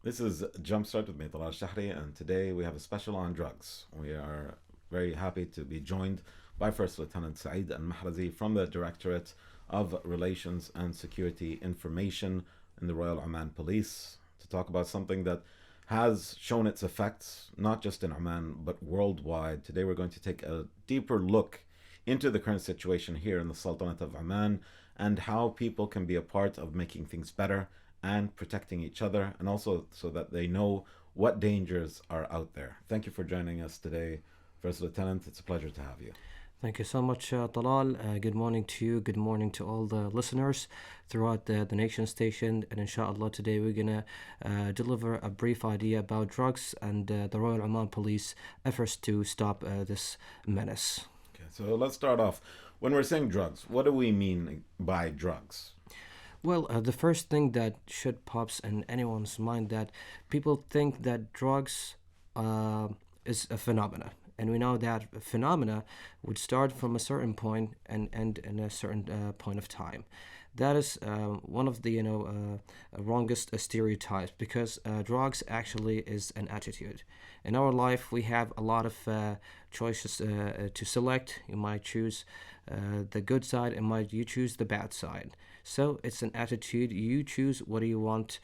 This is Jumpstart with me, Talal Shahri, and today we have a special on drugs. We are very happy to be joined by First Lieutenant Saeed and Mahrazi from the Directorate of Relations and Security Information in the Royal Oman Police to talk about something that has shown its effects, not just in Oman, but worldwide. Today we're going to take a deeper look into the current situation here in the Sultanate of Oman and how people can be a part of making things better and protecting each other, and also so that they know what dangers are out there. Thank you for joining us today, First Lieutenant. It's a pleasure to have you. Thank you so much, Talal. Good morning to you. Good morning to all the listeners throughout the nation station. And inshallah, today we're going to deliver a brief idea about drugs and the Royal Oman Police efforts to stop this menace. Okay, so let's start off. When we're saying drugs, what do we mean by drugs? Well, the first thing that should pops in anyone's mind that people think that drugs uh, is a phenomena, and we know that a phenomena would start from a certain point and end in a certain point of time. That is one of the wrongest stereotypes because drugs actually is an attitude. In our life, we have a lot of choices to select. You might choose the good side, and might you choose the bad side. So it's an attitude. You choose what do you want,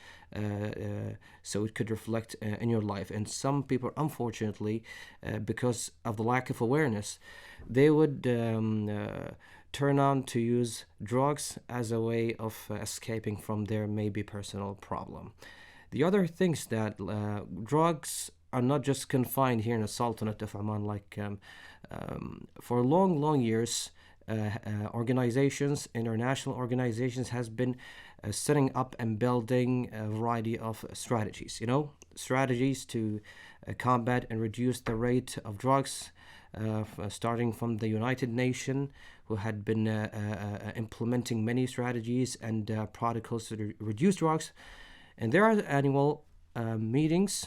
so it could reflect in your life. And some people, unfortunately, because of the lack of awareness, they would turn on to use drugs as a way of escaping from their maybe personal problem. The other things that drugs are not just confined here in the Sultanate of Oman, like for long, long years, organizations, international organizations, has been setting up and building a variety of strategies. Strategies to combat and reduce the rate of drugs, starting from the United Nations, who had been implementing many strategies and protocols to reduce drugs. And there are annual meetings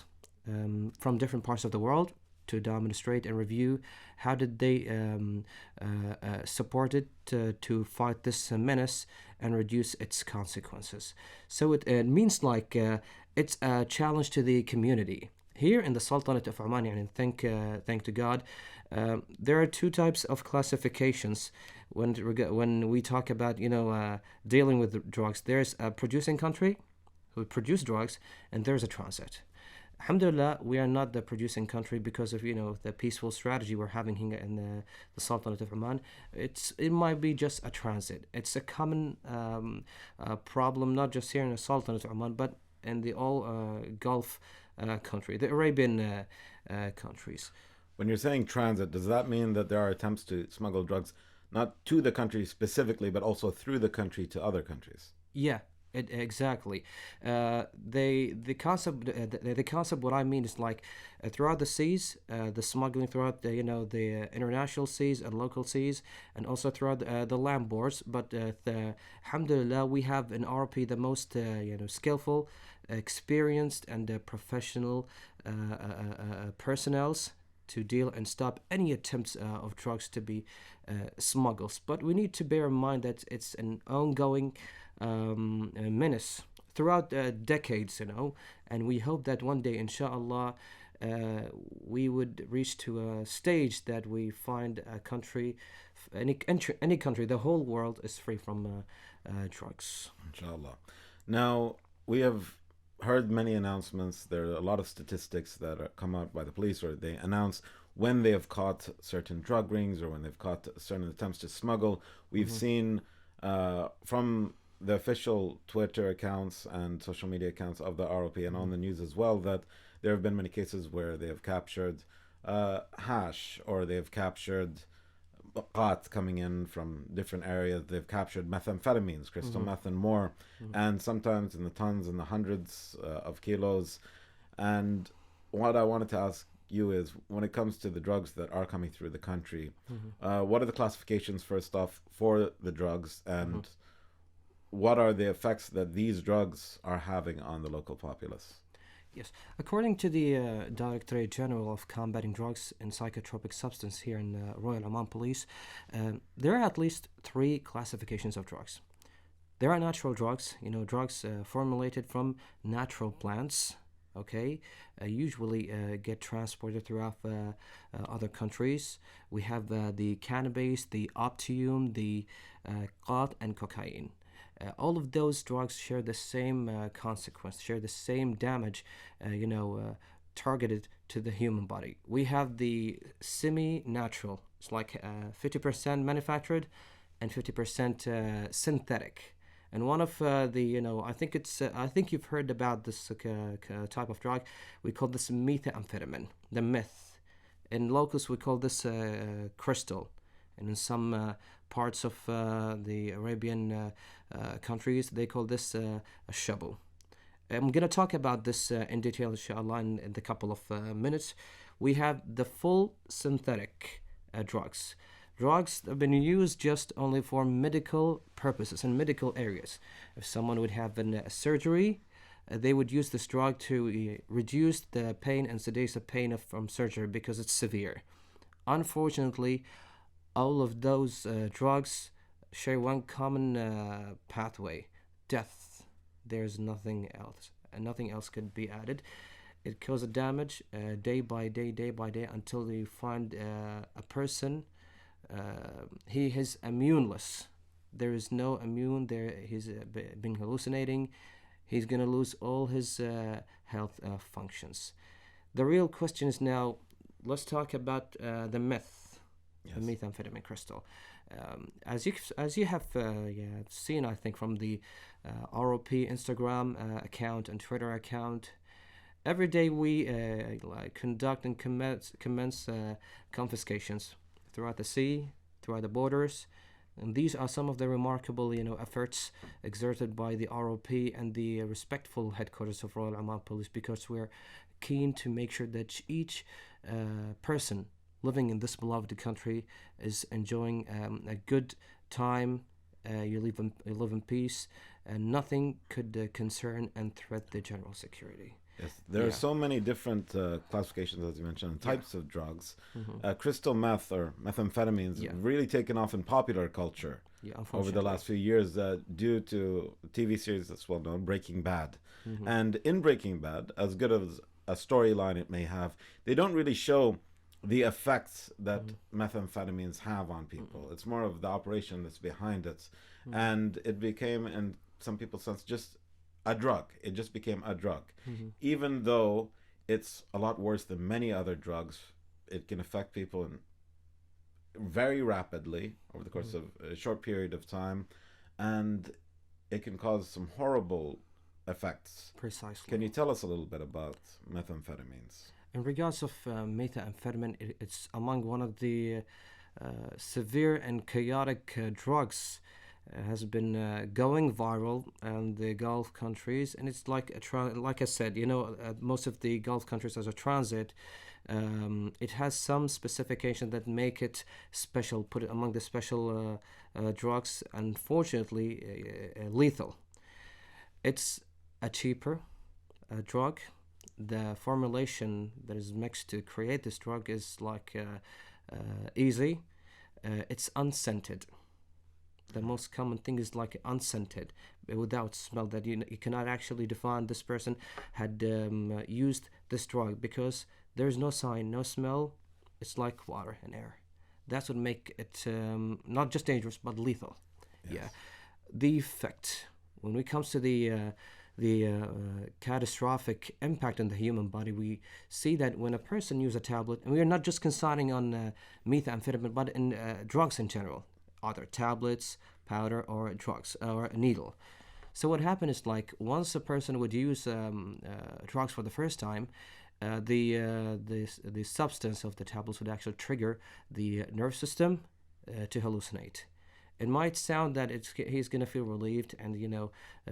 from different parts of the world to demonstrate and review how did they support it to fight this menace and reduce its consequences. So it means like it's a challenge to the community. Here in the Sultanate of Oman, and thank to God, there are two types of classifications when we talk about dealing with the drugs. There's a producing country who produce drugs, and there's a transit. Alhamdulillah, we are not the producing country because of the peaceful strategy we're having here in the Sultanate of Oman. It might be just a transit. It's a common problem, not just here in the Sultanate of Oman, but in the all Gulf country, the Arabian countries. When you're saying transit, does that mean that there are attempts to smuggle drugs not to the country specifically, but also through the country to other countries? Yeah, exactly. The concept, the concept. What I mean is like throughout the seas, the smuggling throughout the international seas and local seas, and also throughout the land boards. But alhamdulillah, we have in RP the most skillful, experienced, and professional personnels to deal and stop any attempts of drugs to be smuggled. But we need to bear in mind that it's an ongoing menace throughout decades, and we hope that one day, inshallah, we would reach to a stage that we find a country, any country, the whole world is free from drugs. Inshallah. Now, we have heard many announcements. There are a lot of statistics that are come out by the police, or they announce when they have caught certain drug rings or when they've caught certain attempts to smuggle. We've seen from the official Twitter accounts and social media accounts of the ROP and on the news as well that there have been many cases where they have captured hash, or they have captured qat coming in from different areas. They've captured methamphetamines, crystal meth, and more, and sometimes in the tons and the hundreds of kilos. And what I wanted to ask you is, when it comes to the drugs that are coming through the country, what are the classifications, first off, for the drugs, and what are the effects that these drugs are having on the local populace? Yes, according to the Directorate General of Combating Drugs and Psychotropic Substance here in Royal Oman Police, there are at least three classifications of drugs. There are natural drugs, drugs formulated from natural plants, Okay, usually get transported throughout other countries. We have the cannabis, the opium, the khat, and cocaine. All of those drugs share the same consequence, share the same damage, targeted to the human body. We have the semi-natural. It's like 50% manufactured and 50% synthetic. And one of I think you've heard about this type of drug. We call this methamphetamine, the meth. In locals, we call this crystal. And in some parts of the Arabian countries, they call this shabu. I'm going to talk about this in detail, inshallah, in a couple of minutes. We have the full synthetic drugs. Drugs have been used just only for medical purposes in medical areas. If someone would have a surgery, they would use this drug to reduce the pain and sedate the pain from surgery because it's severe. Unfortunately, all of those drugs share one common pathway: death. There's nothing else, and nothing else could be added. It causes damage day by day, until you find a person. He is immuneless. There is no immune there. He's been hallucinating. He's gonna lose all his health functions. The real question is now. Let's talk about the meth, Yes. the methamphetamine crystal. As you have seen, I think from the ROP Instagram account and Twitter account, every day we conduct and commence confiscations throughout the sea, throughout the borders. And these are some of the remarkable, efforts exerted by the ROP and the respectful headquarters of Royal Oman Police, because we're keen to make sure that each person living in this beloved country is enjoying a good time. You live in peace, and nothing could concern and threat the general security. Yes, there are so many different classifications, as you mentioned, types of drugs. Crystal meth or methamphetamines really taken off in popular culture over the last few years due to a TV series that's well known, Breaking Bad. And in Breaking Bad, as good as a storyline it may have, they don't really show the effects that methamphetamines have on people. It's more of the operation that's behind it. And it became, in some people's sense, just a drug. It just became a drug. Even though it's a lot worse than many other drugs, it can affect people very rapidly over the course of a short period of time, and it can cause some horrible effects. Precisely. Can you tell us a little bit about methamphetamines? In regards of methamphetamine, it's among one of the severe and chaotic drugs. Has been going viral in the Gulf countries, and it's like like I said, most of the Gulf countries as a transit. It has some specifications that make it special, put it among the special drugs. Unfortunately, lethal. It's a cheaper drug. The formulation that is mixed to create this drug is like easy. It's unscented. The most common thing is like unscented, without smell, that you cannot actually define this person had used this drug, because there's no sign, no smell. It's like water and air. That's what make it not just dangerous but lethal. Yes. Yeah. The effect, when it comes to the catastrophic impact on the human body, we see that when a person uses a tablet, and we are not just concentrating on methamphetamine, but in drugs in general, either tablets, powder, or drugs, or a needle. So what happened is, like, once a person would use drugs for the first time, the substance of the tablets would actually trigger the nerve system to hallucinate. It might sound that he's gonna feel relieved and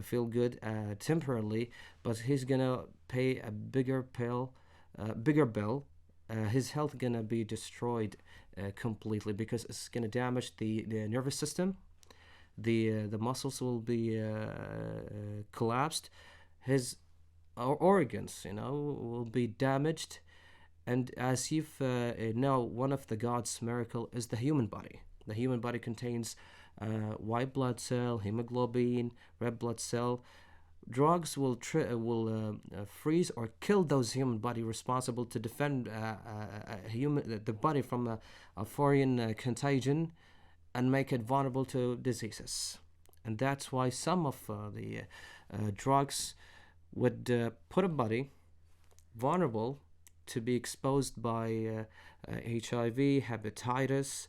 feel good temporarily, but he's gonna pay a bigger bill. His health gonna be destroyed completely, because it's gonna damage the nervous system. The muscles will be collapsed. His organs, will be damaged. And as you've know, one of the God's miracle is the human body. The human body contains white blood cell, hemoglobin, red blood cell. drugs freeze or kill those human body responsible to defend the body from a foreign contagion and make it vulnerable to diseases. And that's why some of the drugs would put a body vulnerable to be exposed by HIV, hepatitis,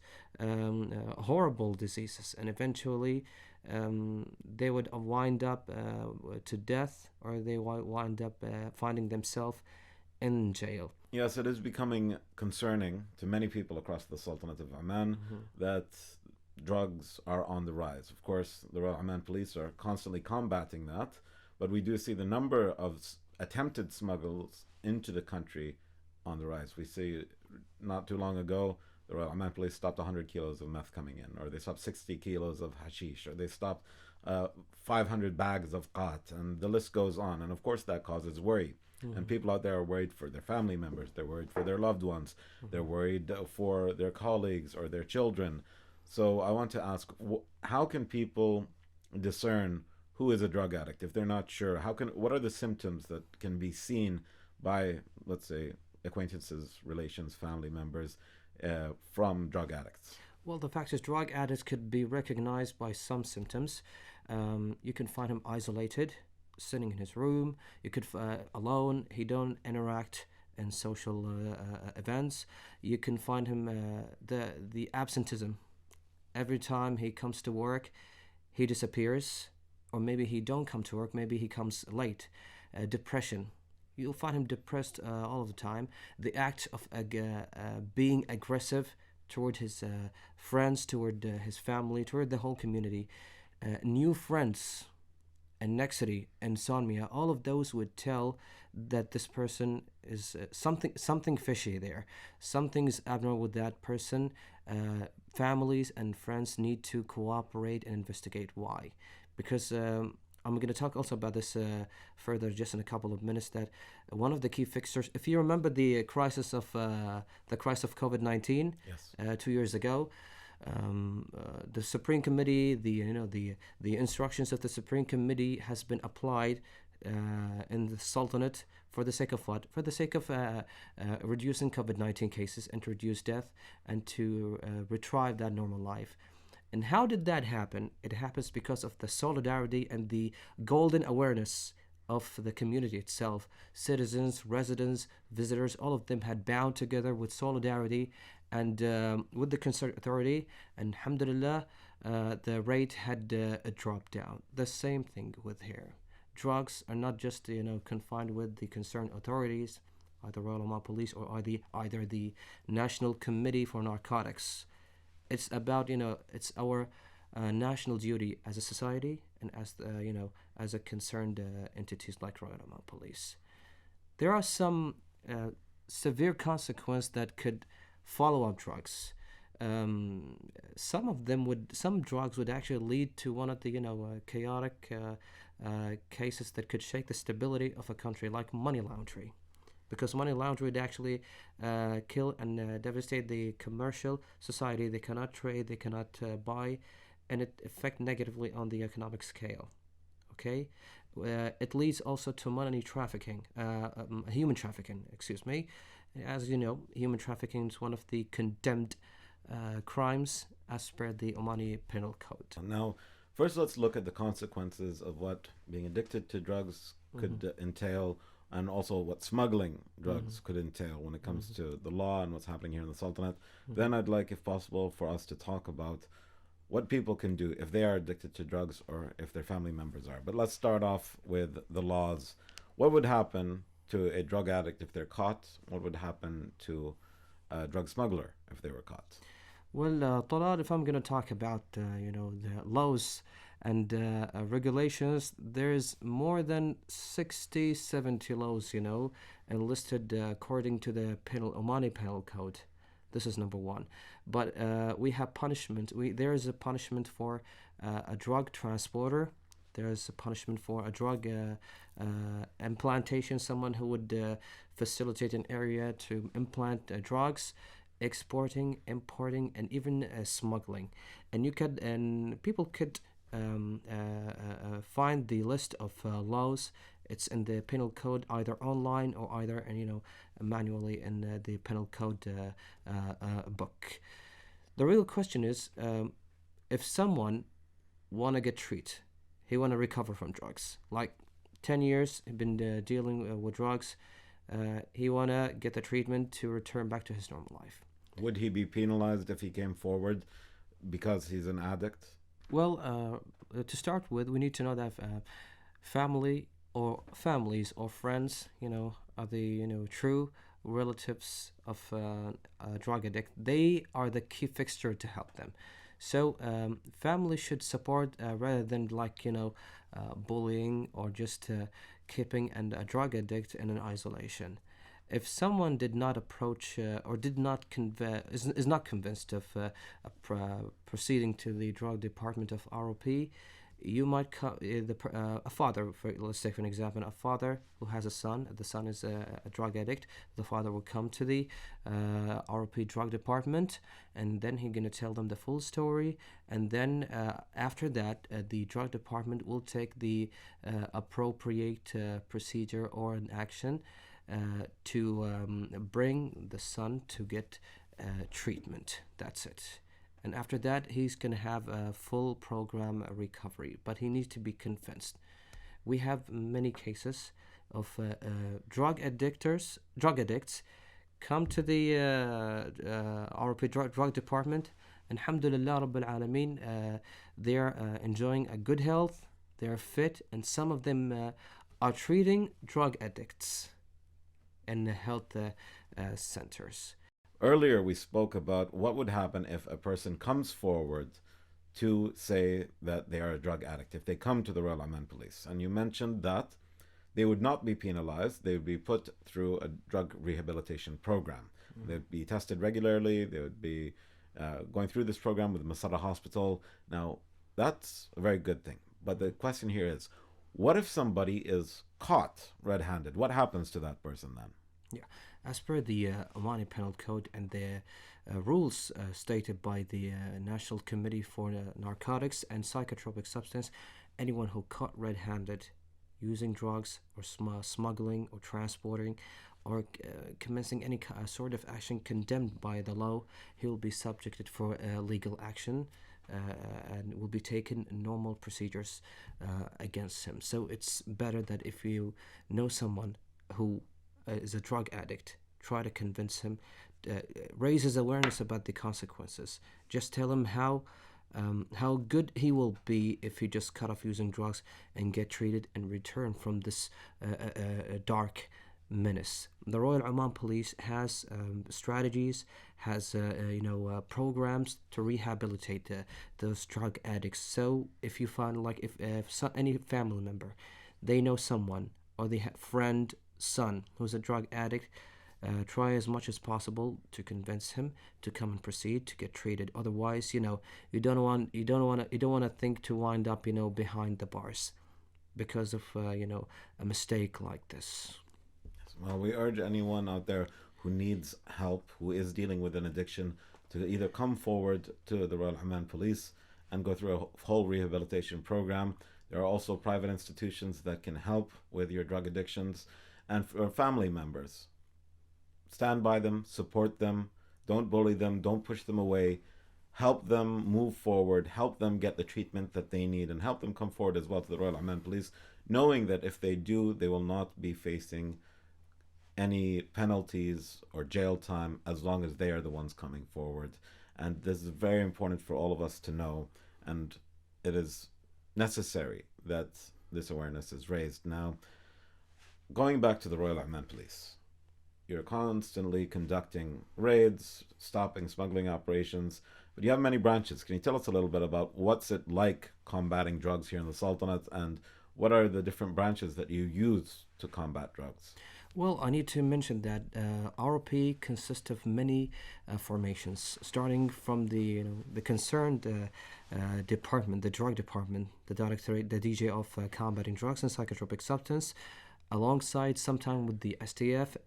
horrible diseases, and eventually they would wind up to death, or they wind up finding themselves in jail. Yes, it is becoming concerning to many people across the Sultanate of Oman that drugs are on the rise. Of course, the Royal Oman Police are constantly combating that, but we do see the number of attempted smuggles into the country on the rise. We see not too long ago, the Royal Oman Police stopped 100 kilos of meth coming in, or they stopped 60 kilos of hashish, or they stopped 500 bags of qat, and the list goes on. And of course, that causes worry. And people out there are worried for their family members, they're worried for their loved ones, they're worried for their colleagues or their children. So I want to ask, how can people discern who is a drug addict if they're not sure? What are the symptoms that can be seen by, let's say, acquaintances, relations, family members from drug addicts? Well, the fact is, drug addicts could be recognized by some symptoms. You can find him isolated, sitting in his room. You could alone. He don't interact in social events. You can find him the absenteeism. Every time he comes to work, he disappears, or maybe he don't come to work. Maybe he comes late. Depression. You'll find him depressed all of the time. The act of being aggressive toward his friends, toward his family, toward the whole community. New friends, anxiety, insomnia, all of those would tell that this person is something fishy there. Something's abnormal with that person. Families and friends need to cooperate and investigate why. Because I'm going to talk also about this further just in a couple of minutes, that one of the key fixtures, if you remember the crisis of COVID-19 Yes. 2 years ago, the Supreme Committee, the instructions of the Supreme Committee has been applied in the Sultanate for the sake of what? For the sake of reducing COVID-19 cases and to reduce death and to retrieve that normal life. And how did that happen? It happens because of the solidarity and the golden awareness of the community itself. Citizens, residents, visitors, all of them had bound together with solidarity and with the concerned authority. And alhamdulillah, the rate had dropped down. The same thing with here. Drugs are not just confined with the concerned authorities, either Royal Oman Police or either the National Committee for Narcotics. It's about it's our national duty as a society and as a concerned entities like Royal Oman Police. There are some severe consequences that could follow up drugs. Some drugs would actually lead to one of the chaotic cases that could shake the stability of a country, like money laundering, because money laundering would actually kill and devastate the commercial society. They cannot trade, they cannot buy, and it affects negatively on the economic scale. Okay, it leads also to money trafficking, human trafficking. Excuse me. As you know, human trafficking is one of the condemned crimes as per the Omani Penal Code. Now, first let's look at the consequences of what being addicted to drugs could entail, and also what smuggling drugs could entail when it comes to the law and what's happening here in the Sultanate. Then I'd like, if possible, for us to talk about what people can do if they are addicted to drugs or if their family members are. But let's start off with the laws. What would happen to a drug addict if they're caught? What would happen to a drug smuggler if they were caught? Well, Talal, if I'm going to talk about the laws and regulations, there's more than 60, 70 laws, enlisted according to the Omani Penal Code. This is number one. But we have punishment. There is a punishment for a drug transporter. There is a punishment for a drug implantation, someone who would facilitate an area to implant drugs, exporting, importing, and even smuggling. And people could find the list of laws. It's in the penal code, either online or either, and manually in the penal code book. The real question is, if someone wanna get treated, he wanna recover from drugs, like 10 years he been dealing with drugs, he wanna get the treatment to return back to his normal life. Would he be penalized if he came forward because he's an addict? Well, to start with, we need to know that family or families or friends, are the true relatives of a drug addict. They are the key fixture to help them. So family should support rather than bullying or just keeping a drug addict in an isolation. If someone did not approach or did not is not convinced of proceeding to the drug department of ROP, you might a father, let's take for an example, a father who has a son. The son is a drug addict. The father will come to the ROP drug department, and then he's gonna tell them the full story. And then after that, the drug department will take the appropriate procedure or an action to bring the son to get treatment. That's it. And after that, he's going to have a full program recovery, but he needs to be convinced. We have many cases of drug addicts come to the RP drug department, and alhamdulillah rabbil alameen, they're enjoying a good health, they're fit, and some of them are treating drug addicts in the health centers. Earlier, we spoke about what would happen if a person comes forward to say that they are a drug addict, if they come to the Royal Oman Police. And you mentioned that they would not be penalized, they would be put through a drug rehabilitation program. Mm-hmm. They'd be tested regularly, they would be going through this program with Masada Hospital. Now, that's a very good thing. But the question here is, what if somebody is caught red-handed? What happens to that person then? Yeah, as per the Omani Penal Code and the rules stated by the National Committee for Narcotics and Psychotropic Substance, anyone who caught red-handed using drugs or smuggling or transporting or commencing any sort of action condemned by the law, he will be subjected for legal action and will be taken normal procedures against him. So it's better that if you know someone who is a drug addict, try to convince him, raise his awareness about the consequences. Just tell him how good he will be if he just cut off using drugs and get treated and return from this dark menace. The Royal Oman Police has strategies, has programs to rehabilitate those drug addicts. So if you find if any family member, they know someone or they have friend, son who's a drug addict, try as much as possible to convince him to come and proceed to get treated. Otherwise, you don't want to think to wind up behind the bars because of a mistake like this. Well, we urge anyone out there who needs help, who is dealing with an addiction, to either come forward to the Royal Oman Police and go through a whole rehabilitation program. There are also private institutions that can help with your drug addictions. And for family members, stand by them, support them, don't bully them, don't push them away, help them move forward, help them get the treatment that they need, and help them come forward as well to the Royal Oman Police, knowing that if they do, they will not be facing any penalties or jail time as long as they are the ones coming forward. And this is very important for all of us to know, and it is necessary that this awareness is raised. Now, going back to the Royal Oman Police, you're constantly conducting raids, stopping smuggling operations, but you have many branches. Can you tell us a little bit about what's it like combating drugs here in the Sultanate, and what are the different branches that you use to combat drugs? Well, I need to mention that ROP consists of many formations, starting from the concerned department, the drug department, the directorate, the DJ of combating drugs and psychotropic substance, alongside sometime with the STF,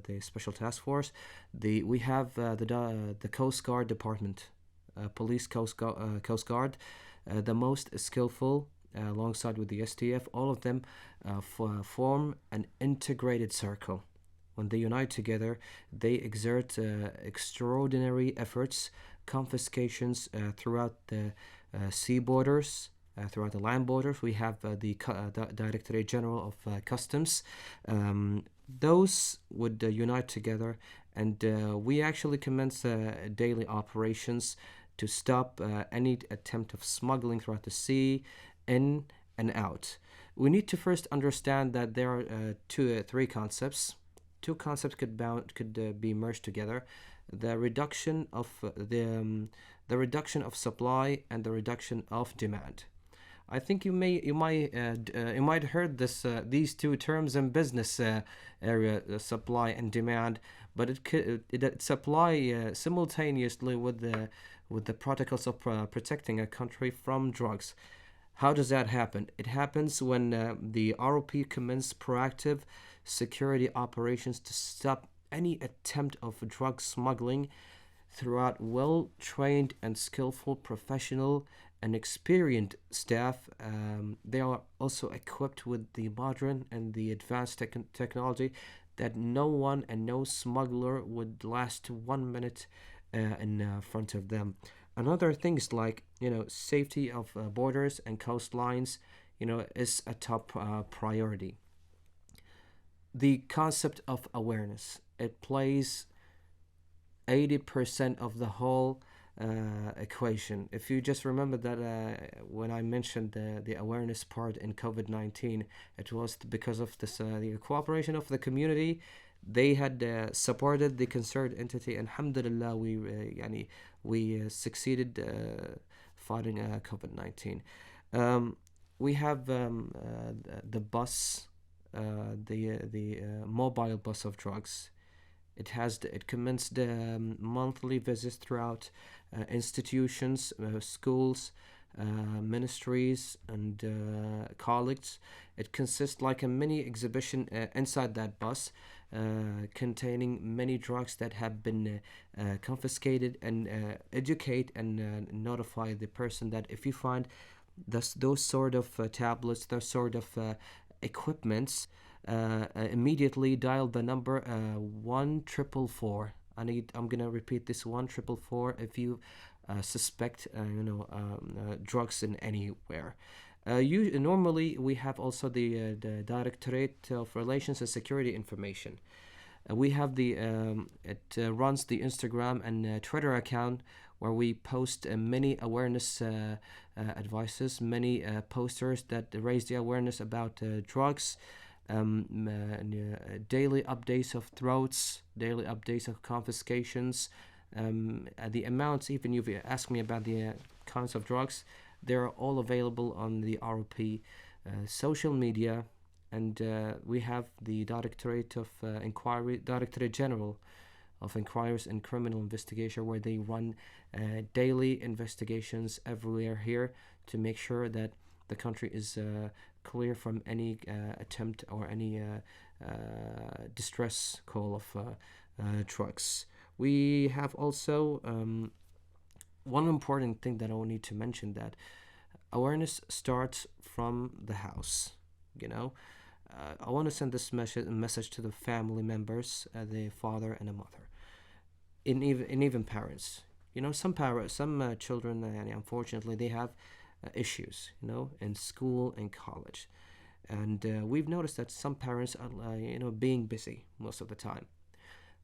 the Special Task Force. We have the Coast Guard Department police, Coast Guard, the most skillful, alongside with the STF. All of them form an integrated circle. When they unite together, they exert extraordinary efforts, confiscations throughout the sea borders, throughout the land borders. We have the Directorate General of Customs. Those would unite together, and we actually commence daily operations to stop any attempt of smuggling throughout the sea, in and out. We need to first understand that there are three concepts. Two concepts could be merged together: the reduction of the reduction of supply and the reduction of demand. I think you might heard these two terms in business area, supply and demand, but it apply simultaneously with the protocols of protecting a country from drugs. How does that happen? It happens when the ROP commence proactive security operations to stop any attempt of drug smuggling throughout well trained and skillful professional and experienced staff. They are also equipped with the modern and the advanced technology that no one and no smuggler would last 1 minute in front of them. Another thing is like, safety of borders and coastlines, is a top priority. The concept of awareness, it plays 80% of the whole equation. If you just remember that when I mentioned the awareness part in COVID-19, it was because of this the cooperation of the community. They had supported the concerned entity. Alhamdulillah, we succeeded fighting COVID-19. We have the bus, the mobile bus of drugs. It commenced monthly visits throughout institutions, schools, ministries, and colleges. It consists like a mini exhibition inside that bus, containing many drugs that have been confiscated, and educate and notify the person that if you find those sort of tablets, those sort of equipments, immediately dial the number 1444. I'm gonna repeat this: 1444 if you suspect drugs in anywhere. Normally we have also the Directorate of Relations and Security Information. We have it runs the Instagram and Twitter account, where we post many awareness advices, many posters that raise the awareness about drugs, daily updates of throats, daily updates of confiscations, the amounts. Even if you ask me about the kinds of drugs, they're all available on the ROP social media. And we have the Directorate of Inquiry, Directorate General of Inquiries and Criminal Investigation, where they run daily investigations everywhere here to make sure that the country is clear from any attempt or any distress call of drugs. We have also one important thing that I will need to mention, that awareness starts from the house. I want to send this message to the family members, the father and the mother, and even parents. Some children, unfortunately, they have issues, in school and college, and we've noticed that some parents are, being busy most of the time.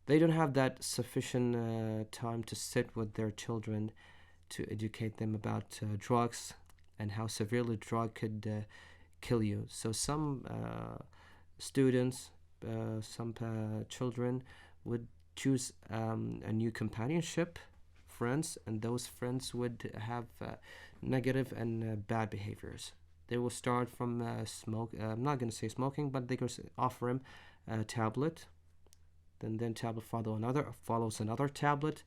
They don't have that sufficient time to sit with their children to educate them about drugs and how severely drug could kill you. So some students, some children would choose a new companionship, friends, and those friends would have negative and bad behaviors. They will start from smoke. I'm not going to say smoking, but they could offer him a tablet. Then tablet follows another tablet,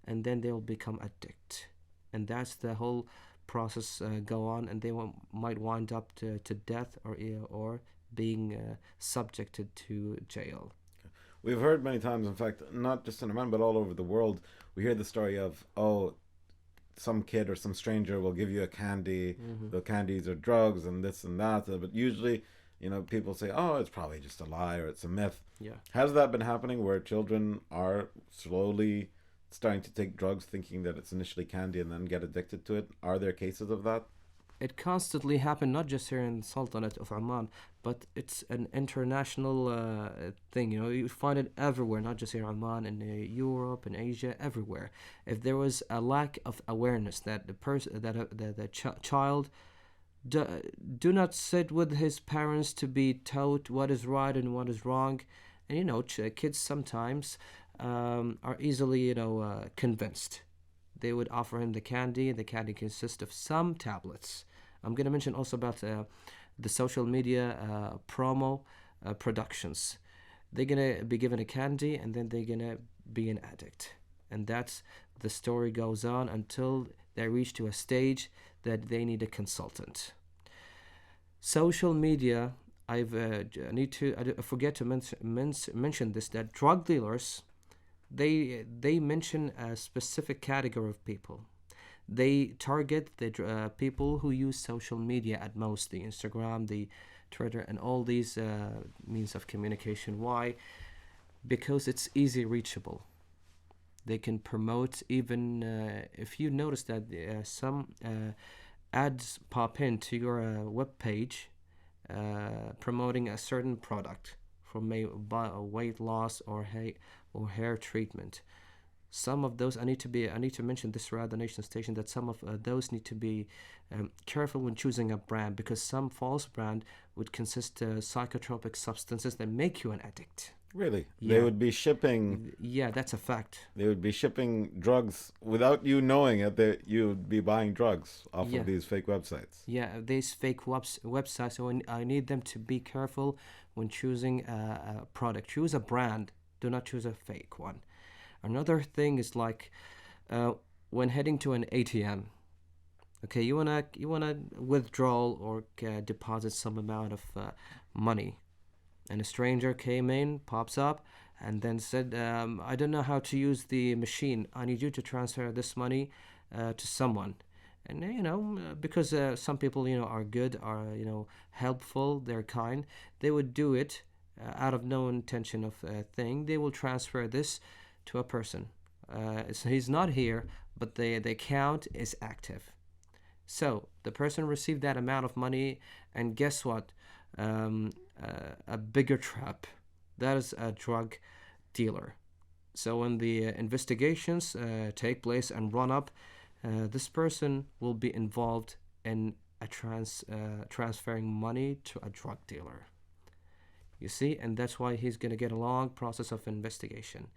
and then they will become addicted. And that's the whole process go on, and they might wind up to death or being subjected to jail. We've heard many times, in fact, not just in Oman but all over the world, we hear the story of, some kid or some stranger will give you a candy. Mm-hmm. The candies are drugs and this and that. But usually, people say, "Oh, it's probably just a lie or it's a myth." Yeah. Has that been happening where children are slowly starting to take drugs, thinking that it's initially candy and then get addicted to it? Are there cases of that? It constantly happened, not just here in the Sultanate of Oman, but it's an international thing. You find it everywhere, not just here in Oman, in Europe, in Asia, everywhere. If there was a lack of awareness that the person, that the child do, do not sit with his parents to be taught what is right and what is wrong, and kids sometimes are easily convinced. They would offer him the candy. The candy consists of some tablets. I'm going to mention also about the social media promo productions. They're going to be given a candy and then they're going to be an addict. And that's the story goes on until they reach to a stage that they need a consultant. Social media, I forget to mention this, that drug dealers, they mention a specific category of people. They target the people who use social media at most, the Instagram, the Twitter, and all these means of communication. Why? Because it's easy reachable. They can promote, even if you notice that some ads pop into your web page promoting a certain product for weight loss or hair treatment. Some of those I need to mention this throughout the nation station, that some of those need to be careful when choosing a brand, because some false brand would consist psychotropic substances that make you an addict. Really? Yeah. They would be shipping. Yeah, that's a fact. They would be shipping drugs without you knowing it. That you would be buying drugs off Yeah. of these fake websites. Yeah, these fake websites. So I need them to be careful when choosing a product. Choose a brand. Do not choose a fake one. Another thing is like when heading to an ATM. Okay, you wanna withdraw or deposit some amount of money, and a stranger came in, pops up, and then said, "I don't know how to use the machine. I need you to transfer this money to someone." And because some people are good, are helpful, they're kind, they would do it out of no intention of a thing. They will transfer this to a person. So he's not here, but the account is active. So the person received that amount of money, and guess what? A bigger trap. That is a drug dealer. So when the investigations take place and run up, this person will be involved in a transferring money to a drug dealer. You see, and that's why he's going to get a long process of investigation.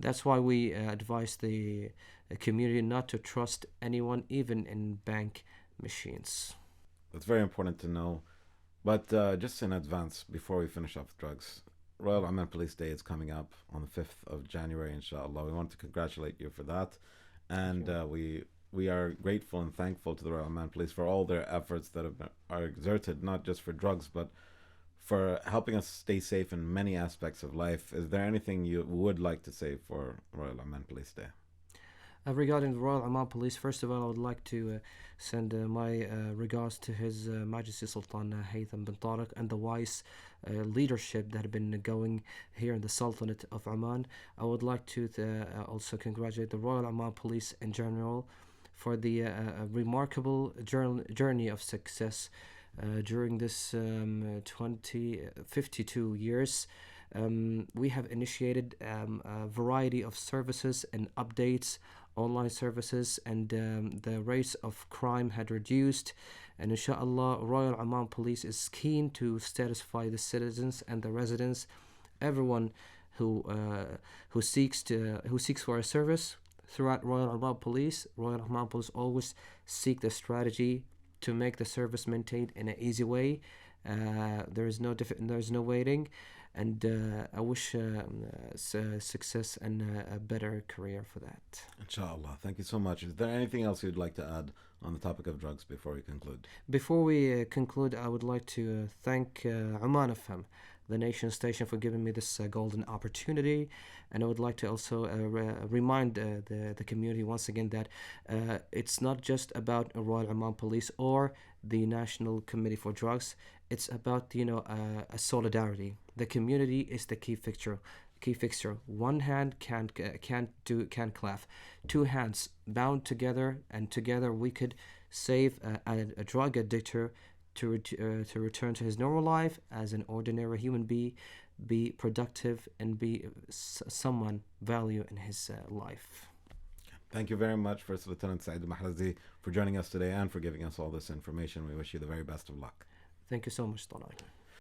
That's why we advise the community not to trust anyone, even in bank machines. That's very important to know. But just in advance, before we finish off drugs, Royal Oman Police Day is coming up on the 5th of January, inshallah. We want to congratulate you for that. And we are grateful and thankful to the Royal Oman Police for all their efforts that are exerted, not just for drugs, but for helping us stay safe in many aspects of life. Is there anything you would like to say for Royal Oman Police Day? Regarding the Royal Oman Police, first of all, I would like to send my regards to His Majesty Sultan Haytham bin Tariq and the wise leadership that have been going here in the Sultanate of Oman. I would like to also congratulate the Royal Oman Police in general for the remarkable journey of success during this 52 years. We have initiated a variety of services and updates, online services, and the rates of crime had reduced. And inshallah, Royal Oman Police is keen to satisfy the citizens and the residents, everyone who seeks for a service throughout Royal Oman Police. Royal Oman Police always seek the strategy to make the service maintained in an easy way. There is no waiting, and I wish success and a better career for that. Inshallah. Thank you so much. Is there anything else you'd like to add on the topic of drugs before we conclude? Before we conclude, I would like to thank Oman FM, the nation station for giving me this golden opportunity. And I would like to also remind the community once again that it's not just about Royal Oman Police or the National Committee for Drugs. It's about a solidarity. The community is the key fixture. Key fixture. One hand can't clap. Two hands bound together, and together we could save a drug addictor to return to his normal life as an ordinary human being, be productive, and be someone value in his life. Thank you very much, First Lieutenant Saeed Mahrazi, for joining us today and for giving us all this information. We wish you the very best of luck. Thank you so much, Talal.